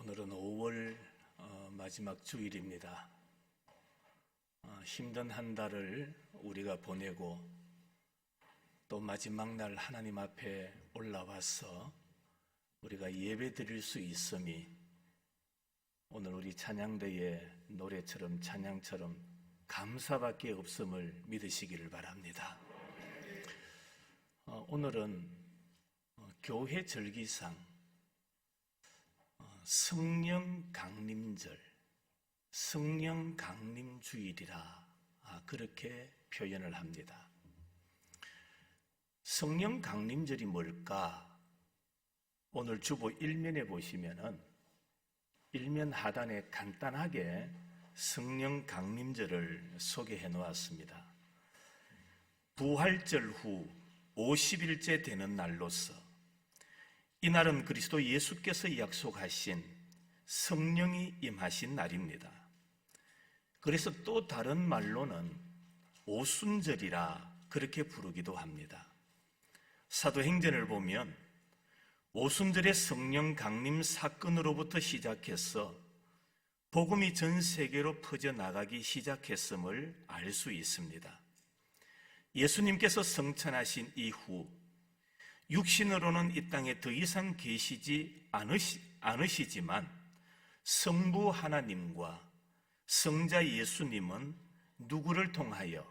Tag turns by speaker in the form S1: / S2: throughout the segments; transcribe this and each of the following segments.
S1: 오늘은 5월 마지막 주일입니다. 힘든 한 달을 우리가 보내고 또 마지막 날 하나님 앞에 올라와서 우리가 예배 드릴 수 있음이 오늘 우리 찬양대의 노래처럼 찬양처럼 감사밖에 없음을 믿으시기를 바랍니다. 오늘은 교회 절기상 성령 강림절, 성령 강림주일이라 그렇게 표현을 합니다. 성령 강림절이 뭘까? 오늘 주보 1면에 보시면은 1면 하단에 간단하게 성령 강림절을 소개해 놓았습니다. 부활절 후 50일째 되는 날로서 이날은 그리스도 예수께서 약속하신 성령이 임하신 날입니다. 그래서 또 다른 말로는 오순절이라 그렇게 부르기도 합니다. 사도행전을 보면 오순절의 성령 강림 사건으로부터 시작해서 복음이 전 세계로 퍼져나가기 시작했음을 알 수 있습니다. 예수님께서 성천하신 이후 육신으로는 이 땅에 더 이상 계시지 않으시지만 성부 하나님과 성자 예수님은 누구를 통하여?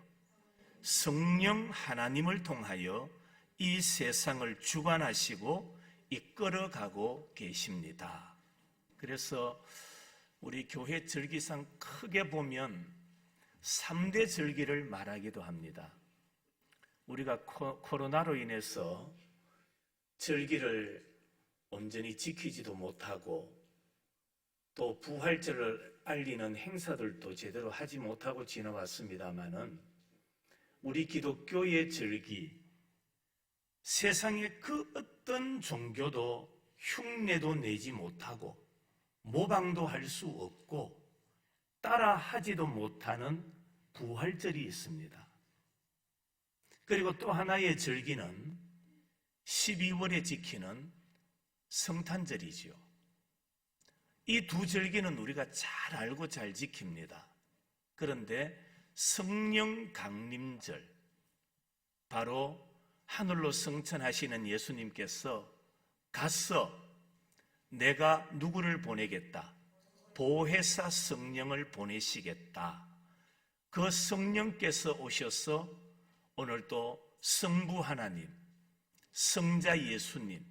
S1: 성령 하나님을 통하여 이 세상을 주관하시고 이끌어가고 계십니다. 그래서 우리 교회 절기상 크게 보면 3대 절기를 말하기도 합니다. 우리가 코로나로 인해서 절기를 온전히 지키지도 못하고 또 부활절을 알리는 행사들도 제대로 하지 못하고 지나왔습니다마는 우리 기독교의 절기, 세상의 그 어떤 종교도 흉내도 내지 못하고 모방도 할 수 없고 따라 하지도 못하는 부활절이 있습니다. 그리고 또 하나의 절기는 12월에 지키는 성탄절이지요. 이 두 절기는 우리가 잘 알고 잘 지킵니다. 그런데 성령 강림절, 바로 하늘로 승천하시는 예수님께서 가서 내가 누구를 보내겠다? 보혜사 성령을 보내시겠다. 그 성령께서 오셔서 오늘도 성부 하나님, 성자 예수님,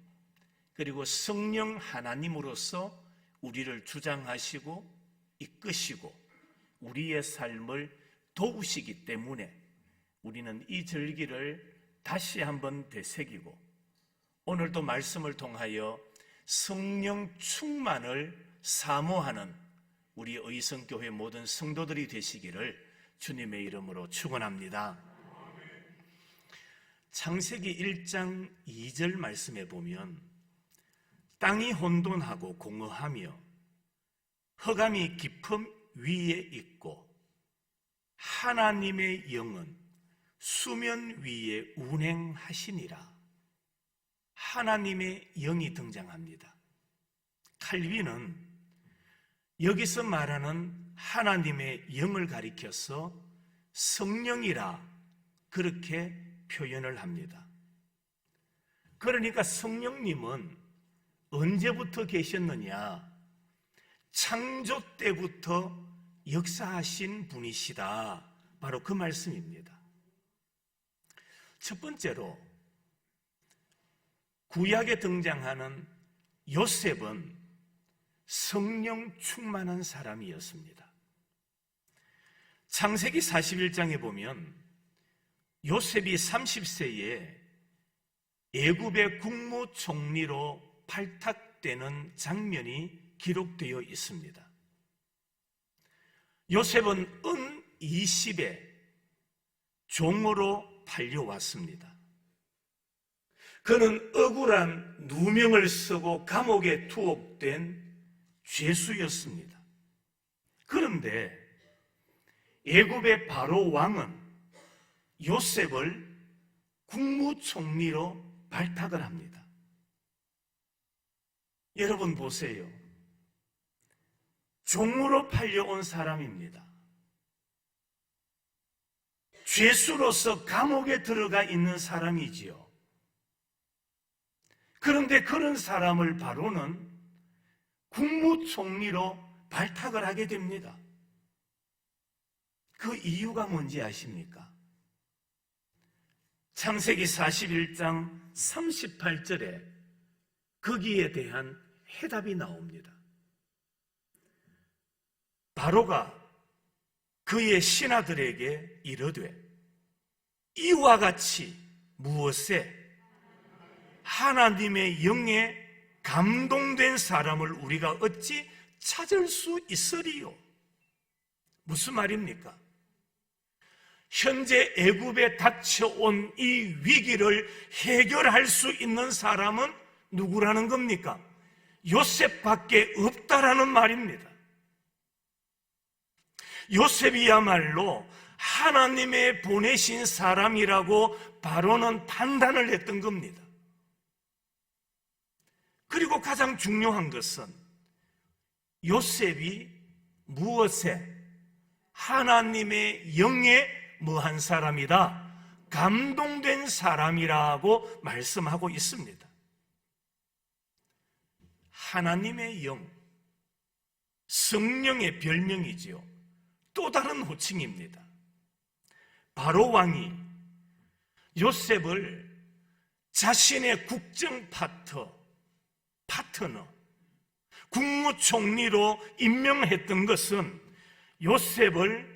S1: 그리고 성령 하나님으로서 우리를 주장하시고 이끄시고 우리의 삶을 도우시기 때문에 우리는 이 절기를 다시 한번 되새기고 오늘도 말씀을 통하여 성령 충만을 사모하는 우리 의성교회 모든 성도들이 되시기를 주님의 이름으로 축원합니다. 창세기 1장 2절 말씀에 보면 땅이 혼돈하고 공허하며 흑암이 깊음 위에 있고 하나님의 영은 수면 위에 운행하시니라. 하나님의 영이 등장합니다. 칼빈은 여기서 말하는 하나님의 영을 가리켜서 성령이라 그렇게 표현을 합니다. 그러니까 성령님은 언제부터 계셨느냐? 창조 때부터 역사하신 분이시다. 바로 그 말씀입니다. 첫 번째로 구약에 등장하는 요셉은 성령 충만한 사람이었습니다. 창세기 41장에 보면 요셉이 30세에 애굽의 국무총리로 발탁되는 장면이 기록되어 있습니다. 요셉은 은 20에 종으로 팔려왔습니다. 그는 억울한 누명을 쓰고 감옥에 투옥된 죄수였습니다. 그런데 애굽의 바로 왕은 요셉을 국무총리로 발탁을 합니다. 여러분 보세요. 종으로 팔려온 사람입니다. 죄수로서 감옥에 들어가 있는 사람이지요. 그런데 그런 사람을 바로는 국무총리로 발탁을 하게 됩니다. 그 이유가 뭔지 아십니까? 창세기 41장 38절에 거기에 대한 해답이 나옵니다. 바로가 그의 신하들에게 이르되 이와 같이 무엇에 하나님의 영에 감동된 사람을 우리가 어찌 찾을 수 있으리요? 무슨 말입니까? 현재 애굽에 닥쳐온 이 위기를 해결할 수 있는 사람은 누구라는 겁니까? 요셉밖에 없다라는 말입니다. 요셉이야말로 하나님의 보내신 사람이라고 바로는 판단을 했던 겁니다. 그리고 가장 중요한 것은 요셉이 무엇에? 하나님의 영에 뭐한 사람이다? 감동된 사람이라고 말씀하고 있습니다. 하나님의 영, 성령의 별명이지요. 또 다른 호칭입니다. 바로 왕이 요셉을 자신의 국정 파트너, 국무총리로 임명했던 것은 요셉을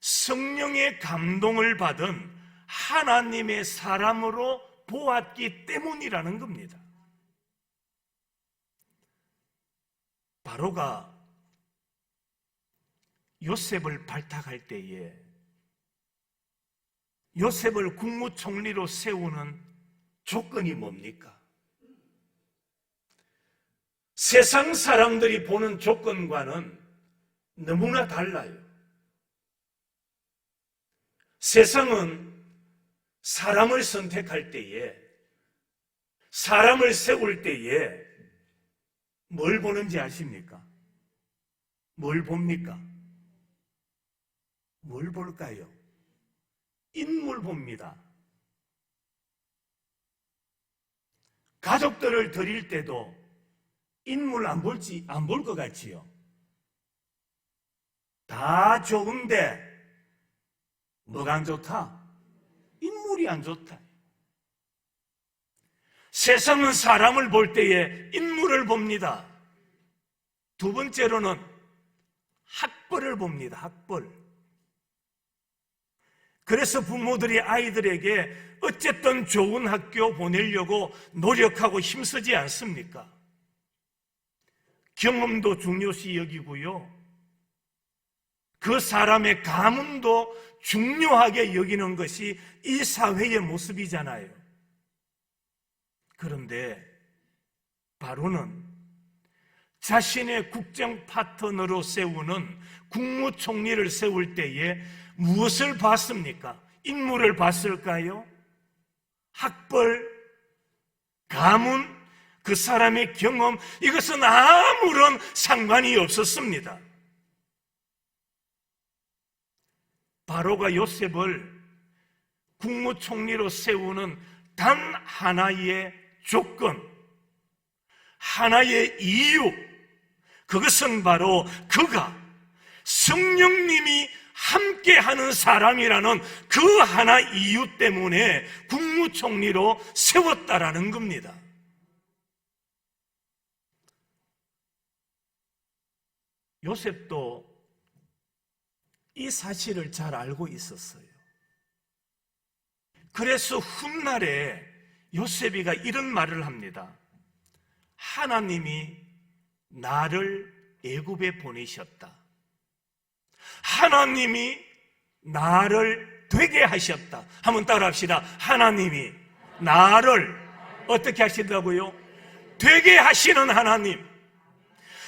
S1: 성령의 감동을 받은 하나님의 사람으로 보았기 때문이라는 겁니다. 바로가 요셉을 발탁할 때에 요셉을 국무총리로 세우는 조건이 뭡니까? 세상 사람들이 보는 조건과는 너무나 달라요. 세상은 사람을 선택할 때에, 사람을 세울 때에 뭘 보는지 아십니까? 뭘 봅니까? 뭘 볼까요? 인물 봅니다. 가족들을 드릴 때도 인물 안 볼 것 같지요? 다 좋은데 뭐가 안 좋다? 인물이 안 좋다. 세상은 사람을 볼 때에 인물을 봅니다. 두 번째로는 학벌을 봅니다. 학벌. 그래서 부모들이 아이들에게 어쨌든 좋은 학교 보내려고 노력하고 힘쓰지 않습니까? 경험도 중요시 여기고요. 그 사람의 가문도 중요하게 여기는 것이 이 사회의 모습이잖아요. 그런데 바로는 자신의 국정 파트너로 세우는 국무총리를 세울 때에 무엇을 봤습니까? 인물을 봤을까요? 학벌, 가문, 그 사람의 경험, 이것은 아무런 상관이 없었습니다. 바로가 요셉을 국무총리로 세우는 단 하나의 조건, 하나의 이유, 그것은 바로 그가 성령님이 함께하는 사람이라는 그 하나 이유 때문에 국무총리로 세웠다라는 겁니다. 요셉도 이 사실을 잘 알고 있었어요. 그래서 훗날에 요셉이가 이런 말을 합니다. 하나님이 나를 애굽에 보내셨다. 하나님이 나를 되게 하셨다. 한번 따라합시다. 하나님이 나를 어떻게 하시더라고요? 되게 하시는 하나님.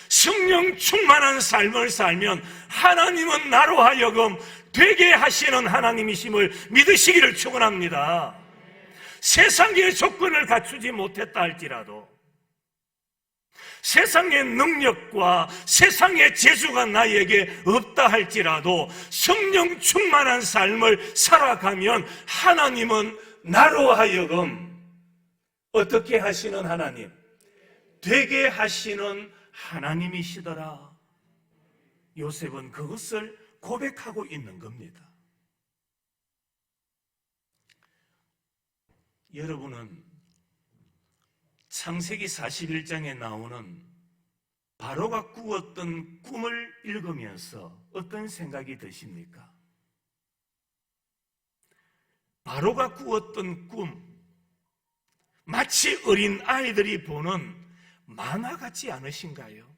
S1: 성령 충만한 삶을 살면 하나님은 나로 하여금 되게 하시는 하나님이심을 믿으시기를 축원합니다. 세상의 조건을 갖추지 못했다 할지라도, 세상의 능력과 세상의 재주가 나에게 없다 할지라도 성령 충만한 삶을 살아가면 하나님은 나로 하여금 어떻게 하시는 하나님? 되게 하시는 하나님이시더라. 요셉은 그것을 고백하고 있는 겁니다. 여러분은 창세기 41장에 나오는 바로가 꾸었던 꿈을 읽으면서 어떤 생각이 드십니까? 바로가 꾸었던 꿈, 마치 어린 아이들이 보는 만화 같지 않으신가요?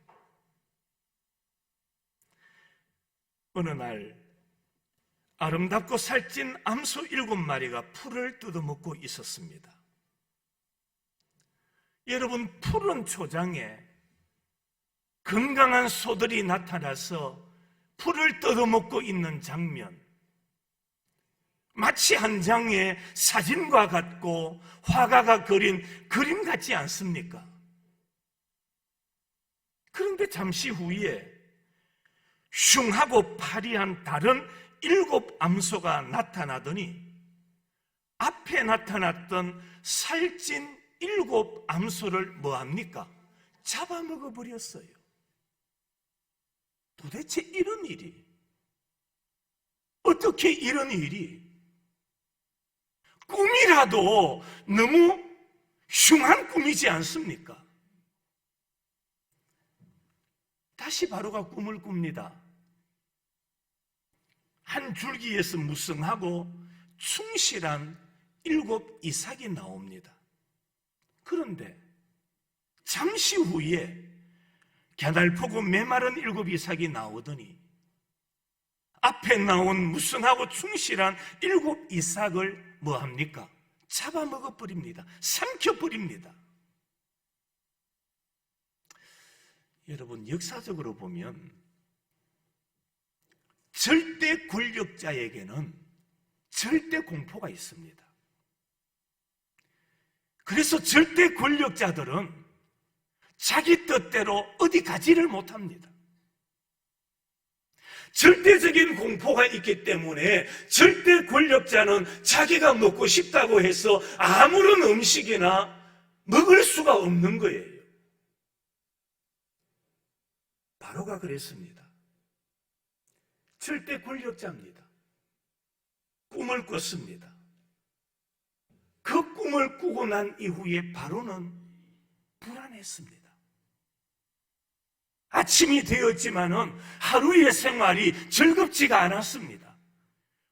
S1: 어느 날 아름답고 살찐 암소 7마리가 풀을 뜯어먹고 있었습니다. 여러분, 푸른 초장에 건강한 소들이 나타나서 풀을 뜯어먹고 있는 장면, 마치 한 장의 사진과 같고 화가가 그린 그림 같지 않습니까? 그런데 잠시 후에 흉하고 파리한 다른 7 암소가 나타나더니 앞에 나타났던 살찐 7 암소를 뭐합니까? 잡아먹어 버렸어요. 도대체 이런 일이, 어떻게 이런 일이? 꿈이라도 너무 흉한 꿈이지 않습니까? 다시 바로가 꿈을 꿉니다. 한 줄기에서 무성하고 충실한 7 이삭이 나옵니다. 그런데 잠시 후에 겨달프고 메마른 7 이삭이 나오더니 앞에 나온 무성하고 충실한 7 이삭을 뭐합니까? 잡아먹어버립니다. 삼켜버립니다. 여러분, 역사적으로 보면 절대 권력자에게는 절대 공포가 있습니다. 그래서 절대 권력자들은 자기 뜻대로 어디 가지를 못합니다. 절대적인 공포가 있기 때문에 절대 권력자는 자기가 먹고 싶다고 해서 아무런 음식이나 먹을 수가 없는 거예요. 바로가 그랬습니다. 절대 권력자입니다. 꿈을 꿨습니다. 그 꿈을 꾸고 난 이후에 바로는 불안했습니다. 아침이 되었지만은 하루의 생활이 즐겁지가 않았습니다.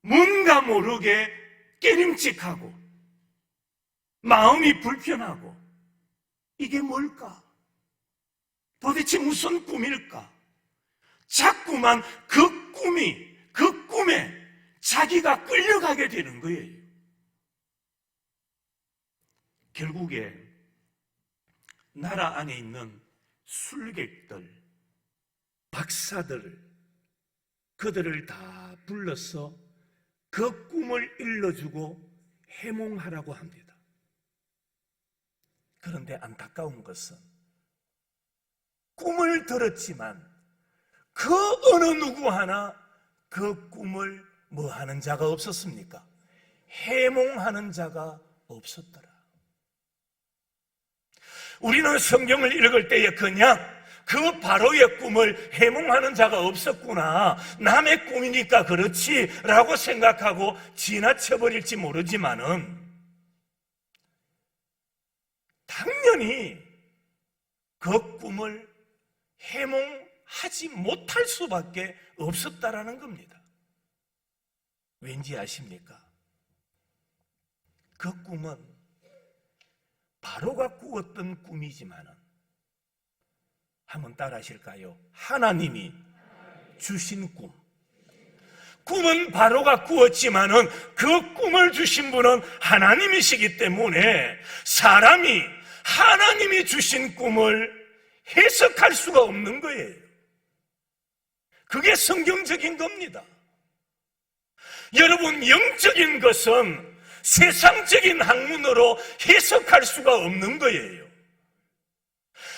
S1: 뭔가 모르게 깨림칙하고 마음이 불편하고, 이게 뭘까? 도대체 무슨 꿈일까? 자꾸만 그 꿈에 자기가 끌려가게 되는 거예요. 결국에 나라 안에 있는 술객들, 박사들, 그들을 다 불러서 그 꿈을 일러주고 해몽하라고 합니다. 그런데 안타까운 것은 꿈을 들었지만 그 어느 누구 하나 그 꿈을 뭐 하는 자가 없었습니까? 해몽하는 자가 없었더라. 우리는 성경을 읽을 때에 그냥 그 바로의 꿈을 해몽하는 자가 없었구나, 남의 꿈이니까 그렇지 라고 생각하고 지나쳐버릴지 모르지만은 당연히 그 꿈을 해몽하지 못할 수밖에 없었다라는 겁니다. 왠지 아십니까? 그 꿈은 바로가 꾸었던 꿈이지만은, 한번 따라 하실까요? 하나님이 주신 꿈. 꿈은 바로가 꾸었지만은 그 꿈을 주신 분은 하나님이시기 때문에 사람이 하나님이 주신 꿈을 해석할 수가 없는 거예요. 그게 성경적인 겁니다. 여러분, 영적인 것은 세상적인 학문으로 해석할 수가 없는 거예요.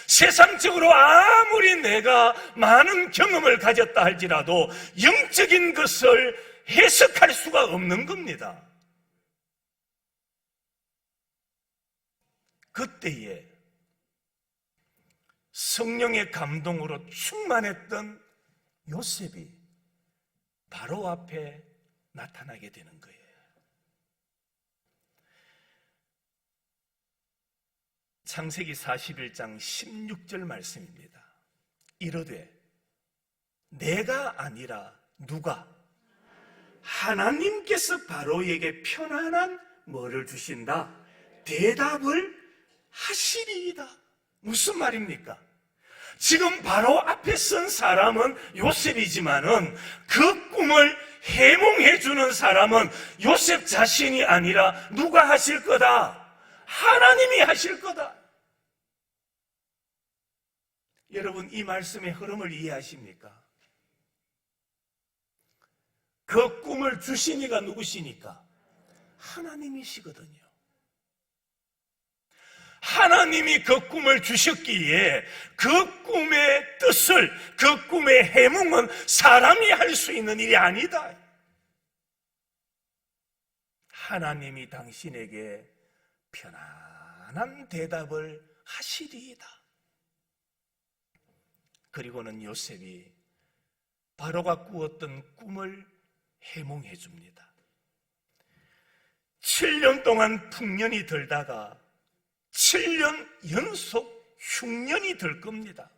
S1: 세상적으로 아무리 내가 많은 경험을 가졌다 할지라도 영적인 것을 해석할 수가 없는 겁니다. 그때에 성령의 감동으로 충만했던 요셉이 바로 앞에 나타나게 되는 거예요. 창세기 41장 16절 말씀입니다. 이르되 내가 아니라 누가? 하나님께서 바로에게 편안한 뭐를 주신다? 대답을 하시리이다. 무슨 말입니까? 지금 바로 앞에 선 사람은 요셉이지만은 그 꿈을 해몽해 주는 사람은 요셉 자신이 아니라 누가 하실 거다? 하나님이 하실 거다. 여러분, 이 말씀의 흐름을 이해하십니까? 그 꿈을 주신 이가 누구시니까? 하나님이시거든요. 하나님이 그 꿈을 주셨기에 그 꿈의 뜻을, 그 꿈의 해몽은 사람이 할 수 있는 일이 아니다. 하나님이 당신에게 편안한 대답을 하시리이다. 그리고는 요셉이 바로가 꾸었던 꿈을 해몽해 줍니다. 7년 동안 풍년이 들다가 7년 연속 흉년이 들 겁니다.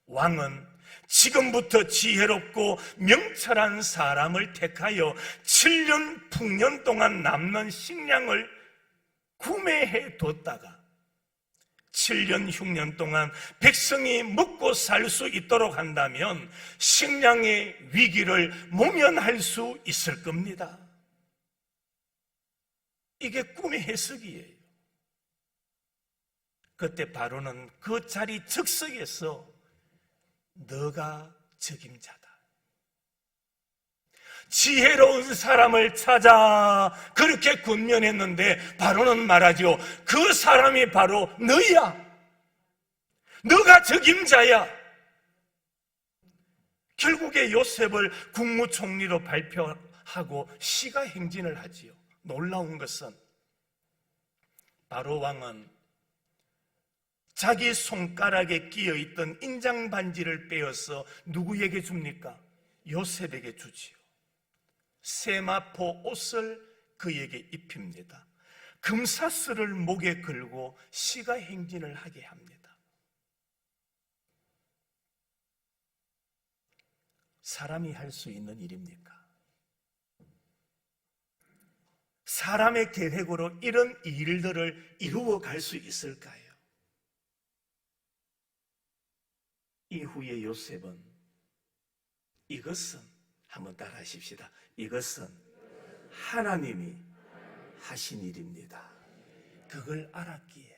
S1: 왕은 지금부터 지혜롭고 명철한 사람을 택하여 7년 풍년 동안 남는 식량을 구매해 뒀다가 7년 흉년 동안 백성이 먹고 살 수 있도록 한다면 식량의 위기를 모면할 수 있을 겁니다. 이게 꿈의 해석이에요. 그때 바로는 그 자리 즉석에서 너가 적임자다, 지혜로운 사람을 찾아 그렇게 군면했는데 바로는 말하죠. 그 사람이 바로 너야. 너가 적임자야. 결국에 요셉을 국무총리로 발표하고 시가 행진을 하지요. 놀라운 것은 바로 왕은 자기 손가락에 끼어있던 인장반지를 빼어서 누구에게 줍니까? 요셉에게 주지요. 세마포 옷을 그에게 입힙니다. 금사슬을 목에 걸고 시가 행진을 하게 합니다. 사람이 할 수 있는 일입니까? 사람의 계획으로 이런 일들을 이루어 갈 수 있을까요? 이후에 요셉은 이것은 한번 따라 하십시다. 이것은 하나님이 하신 일입니다. 그걸 알았기에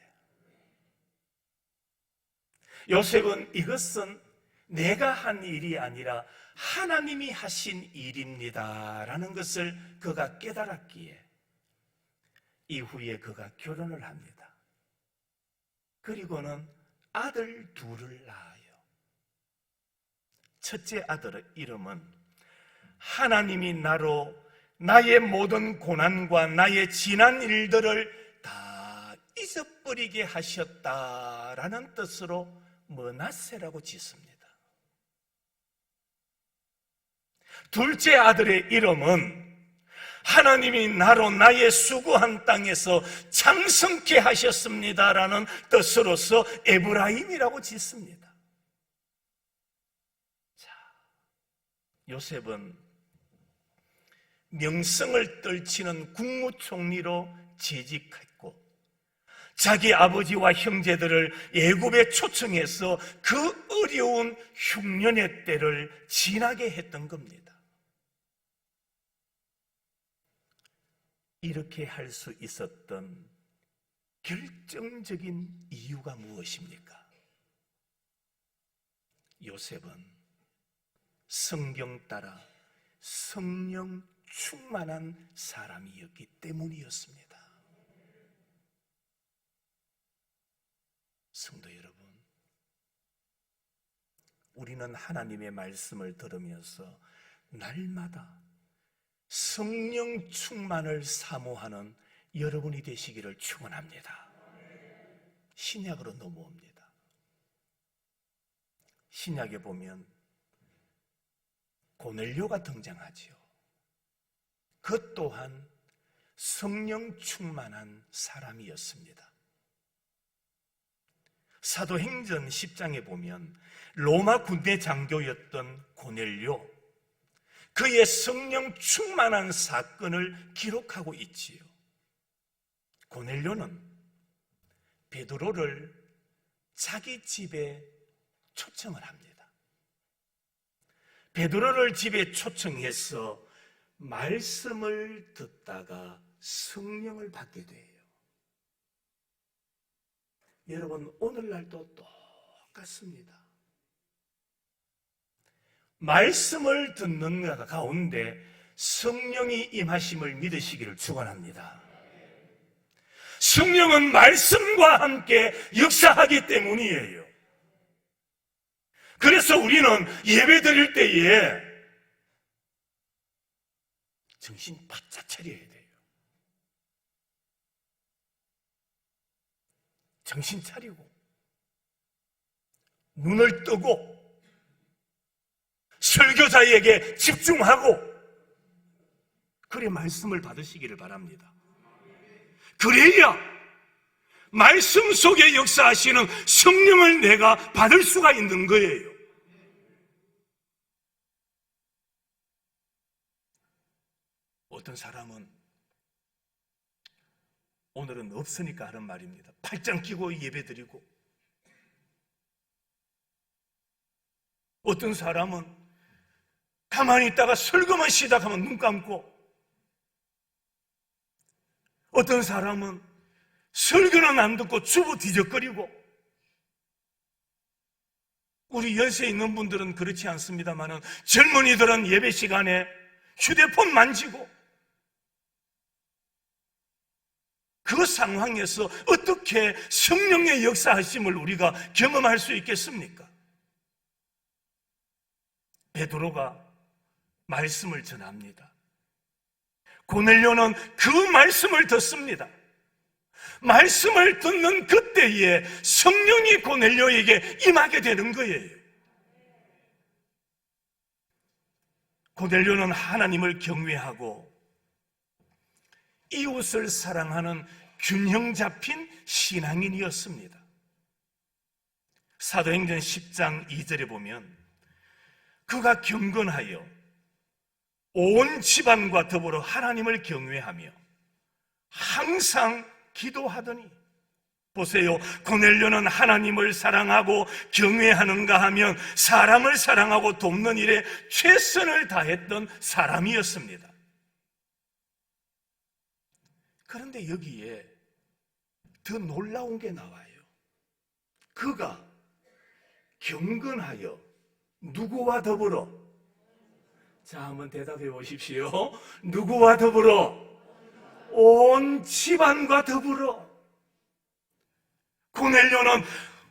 S1: 요셉은 이것은 내가 한 일이 아니라 하나님이 하신 일입니다 라는 것을 그가 깨달았기에 이후에 그가 결혼을 합니다. 그리고는 아들 둘을 낳아요. 첫째 아들의 이름은 하나님이 나로 나의 모든 고난과 나의 지난 일들을 다 잊어버리게 하셨다라는 뜻으로 므낫세라고 짓습니다. 둘째 아들의 이름은 하나님이 나로 나의 수고한 땅에서 장성케 하셨습니다라는 뜻으로서 에브라임이라고 짓습니다. 요셉은 명성을 떨치는 국무총리로 재직했고 자기 아버지와 형제들을 애굽에 초청해서 그 어려운 흉년의 때를 지나게 했던 겁니다. 이렇게 할 수 있었던 결정적인 이유가 무엇입니까? 요셉은 성경 따라 성령 충만한 사람이었기 때문이었습니다. 성도 여러분, 우리는 하나님의 말씀을 들으면서 날마다 성령 충만을 사모하는 여러분이 되시기를 축원합니다. 신약으로 넘어옵니다. 신약에 보면 고넬료가 등장하지요. 그 또한 성령 충만한 사람이었습니다. 사도행전 10장에 보면 로마 군대 장교였던 고넬료, 그의 성령 충만한 사건을 기록하고 있지요. 고넬료는 베드로를 자기 집에 초청을 합니다. 베드로를 집에 초청해서 말씀을 듣다가 성령을 받게 돼요. 여러분, 오늘날도 똑같습니다. 말씀을 듣는 가운데 성령이 임하심을 믿으시기를 축원합니다. 성령은 말씀과 함께 역사하기 때문이에요. 그래서 우리는 예배 드릴 때에 정신 바짝 차려야 돼요. 정신 차리고 눈을 뜨고 설교자에게 집중하고 그래 말씀을 받으시기를 바랍니다. 그래야 말씀 속에 역사하시는 성령을 내가 받을 수가 있는 거예요. 어떤 사람은 오늘은 없으니까 하는 말입니다. 팔짱 끼고 예배드리고, 어떤 사람은 가만히 있다가 설교만 시작하면 눈 감고, 어떤 사람은 설교는 안 듣고 주부 뒤적거리고, 우리 연세 있는 분들은 그렇지 않습니다만은 젊은이들은 예배 시간에 휴대폰 만지고, 그 상황에서 어떻게 성령의 역사하심을 우리가 경험할 수 있겠습니까? 베드로가 말씀을 전합니다. 고넬료는 그 말씀을 듣습니다. 말씀을 듣는 그때에 성령이 고넬료에게 임하게 되는 거예요. 고넬료는 하나님을 경외하고 이웃을 사랑하는 균형 잡힌 신앙인이었습니다. 사도행전 10장 2절에 보면 그가 경건하여 온 집안과 더불어 하나님을 경외하며 항상 기도하더니, 보세요, 고넬료는 하나님을 사랑하고 경외하는가 하면 사람을 사랑하고 돕는 일에 최선을 다했던 사람이었습니다. 그런데 여기에 더 놀라운 게 나와요. 그가 경건하여 누구와 더불어? 자, 한번 대답해 보십시오. 누구와 더불어? 온 집안과 더불어. 고넬료는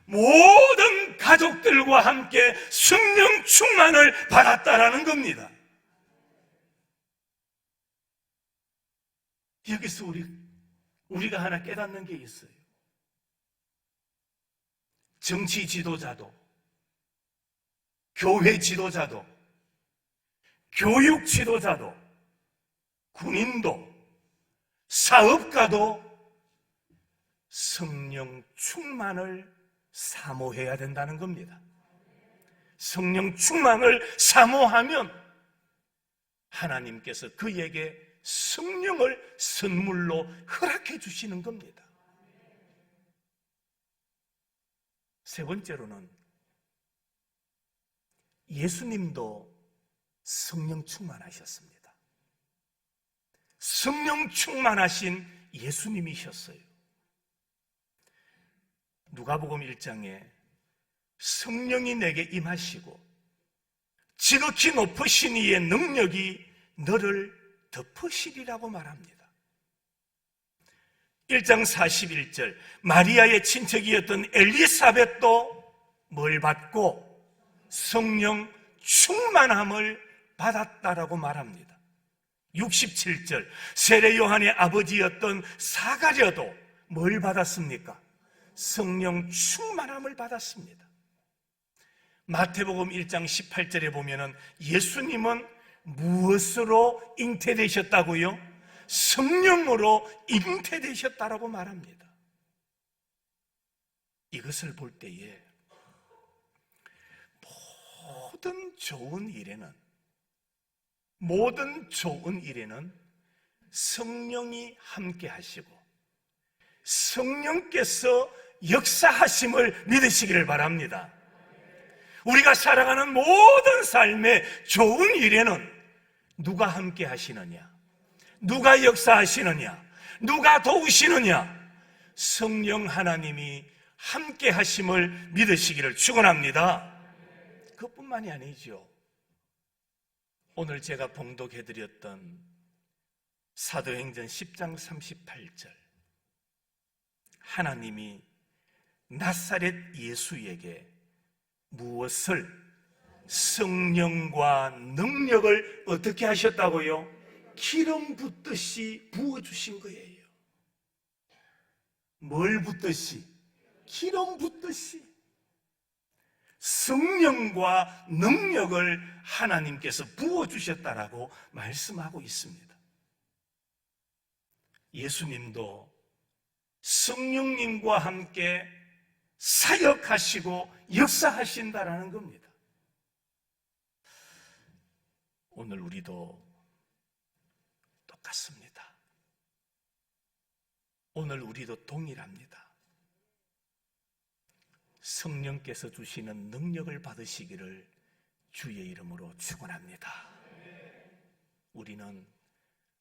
S1: 모든 가족들과 함께 성령 충만을 받았다라는 겁니다. 여기서 우리가 하나 깨닫는 게 있어요. 정치 지도자도, 교회 지도자도, 교육 지도자도, 군인도, 사업가도 성령 충만을 사모해야 된다는 겁니다. 성령 충만을 사모하면 하나님께서 그에게 성령을 선물로 허락해 주시는 겁니다. 세 번째로는 예수님도 성령 충만하셨습니다. 성령 충만하신 예수님이셨어요. 누가복음 1장에 성령이 내게 임하시고 지극히 높으신 이의 능력이 너를 덮으시리라고 말합니다. 1장 41절 마리아의 친척이었던 엘리사벳도 뭘 받고 성령 충만함을 받았다라고 말합니다. 67절 세례 요한의 아버지였던 사가랴도 뭘 받았습니까? 성령 충만함을 받았습니다. 마태복음 1장 18절에 보면은 예수님은 무엇으로 잉태되셨다고요? 성령으로 잉태되셨다라고 말합니다. 이것을 볼 때에 모든 좋은 일에는 성령이 함께 하시고 성령께서 역사하심을 믿으시기를 바랍니다. 우리가 살아가는 모든 삶의 좋은 일에는 누가 함께 하시느냐? 누가 역사하시느냐? 누가 도우시느냐? 성령 하나님이 함께 하심을 믿으시기를 축원합니다. 그뿐만이 아니죠. 오늘 제가 봉독해드렸던 사도행전 10장 38절 하나님이 나사렛 예수에게 무엇을? 성령과 능력을 어떻게 하셨다고요? 기름 붓듯이 부어주신 거예요. 뭘 붓듯이? 기름 붓듯이 성령과 능력을 하나님께서 부어주셨다라고 말씀하고 있습니다. 예수님도 성령님과 함께 사역하시고 역사하신다라는 겁니다. 오늘 우리도 똑같습니다. 오늘 우리도 동일합니다. 성령께서 주시는 능력을 받으시기를 주의 이름으로 축원합니다. 우리는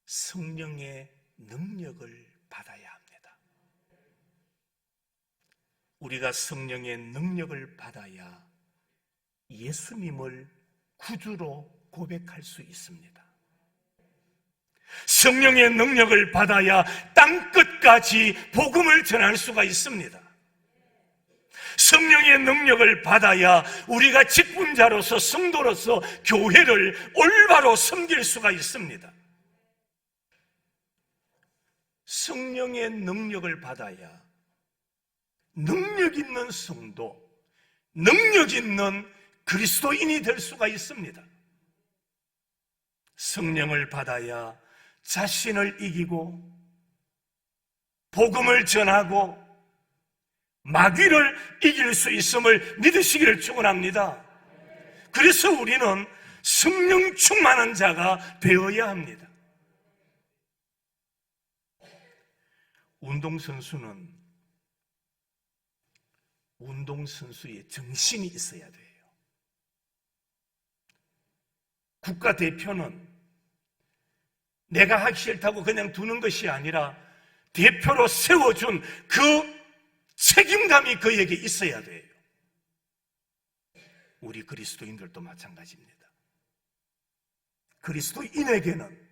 S1: 성령의 능력을 받아야 합니다. 우리가 성령의 능력을 받아야 예수님을 구주로 고백할 수 있습니다. 성령의 능력을 받아야 땅끝까지 복음을 전할 수가 있습니다. 성령의 능력을 받아야 우리가 직분자로서 성도로서 교회를 올바로 섬길 수가 있습니다. 성령의 능력을 받아야 능력 있는 성도, 능력 있는 그리스도인이 될 수가 있습니다. 성령을 받아야 자신을 이기고 복음을 전하고 마귀를 이길 수 있음을 믿으시기를 축원합니다. 그래서 우리는 성령 충만한 자가 되어야 합니다. 운동선수의 정신이 있어야 돼요. 국가대표는 내가 하기 싫다고 그냥 두는 것이 아니라 대표로 세워준 그 책임감이 그에게 있어야 돼요. 우리 그리스도인들도 마찬가지입니다. 그리스도인에게는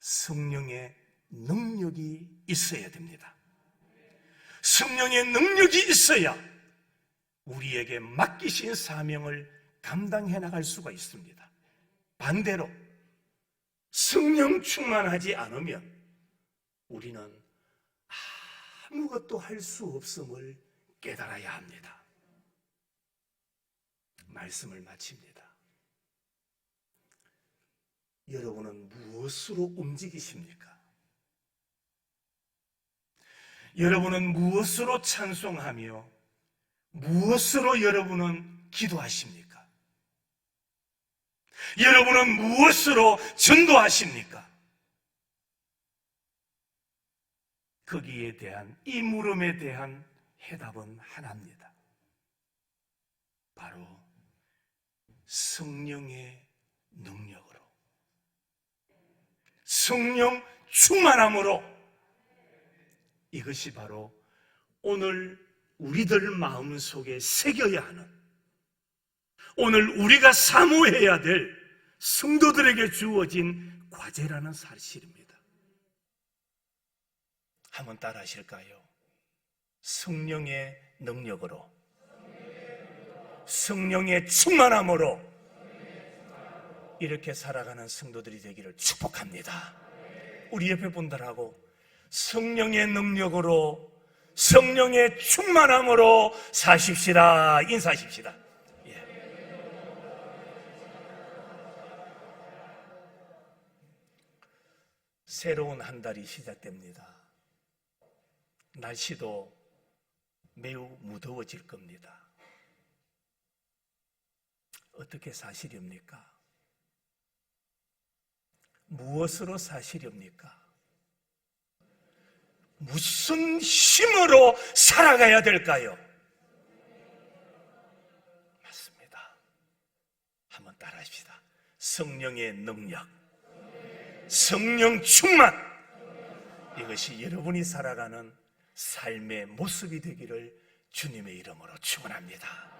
S1: 성령의 능력이 있어야 됩니다. 성령의 능력이 있어야 우리에게 맡기신 사명을 감당해 나갈 수가 있습니다. 반대로 성령 충만하지 않으면 우리는 아무것도 할 수 없음을 깨달아야 합니다. 말씀을 마칩니다. 여러분은 무엇으로 움직이십니까? 여러분은 무엇으로 찬송하며 무엇으로 여러분은 기도하십니까? 여러분은 무엇으로 전도하십니까? 거기에 대한 이 물음에 대한 해답은 하나입니다. 바로 성령의 능력으로, 성령 충만함으로. 이것이 바로 오늘 우리들 마음속에 새겨야 하는, 오늘 우리가 사모해야 될 성도들에게 주어진 과제라는 사실입니다. 한번 따라 하실까요? 성령의 능력으로, 성령의 충만함으로 이렇게 살아가는 성도들이 되기를 축복합니다. 우리 옆에 분들하고 성령의 능력으로, 성령의 충만함으로 사십시다. 인사하십시다. 새로운 한 달이 시작됩니다. 날씨도 매우 무더워질 겁니다. 어떻게 사시렵니까? 무엇으로 사시렵니까? 무슨 힘으로 살아가야 될까요? 맞습니다. 한번 따라합시다. 성령의 능력, 성령 충만, 이것이 여러분이 살아가는 삶의 모습이 되기를 주님의 이름으로 축원합니다.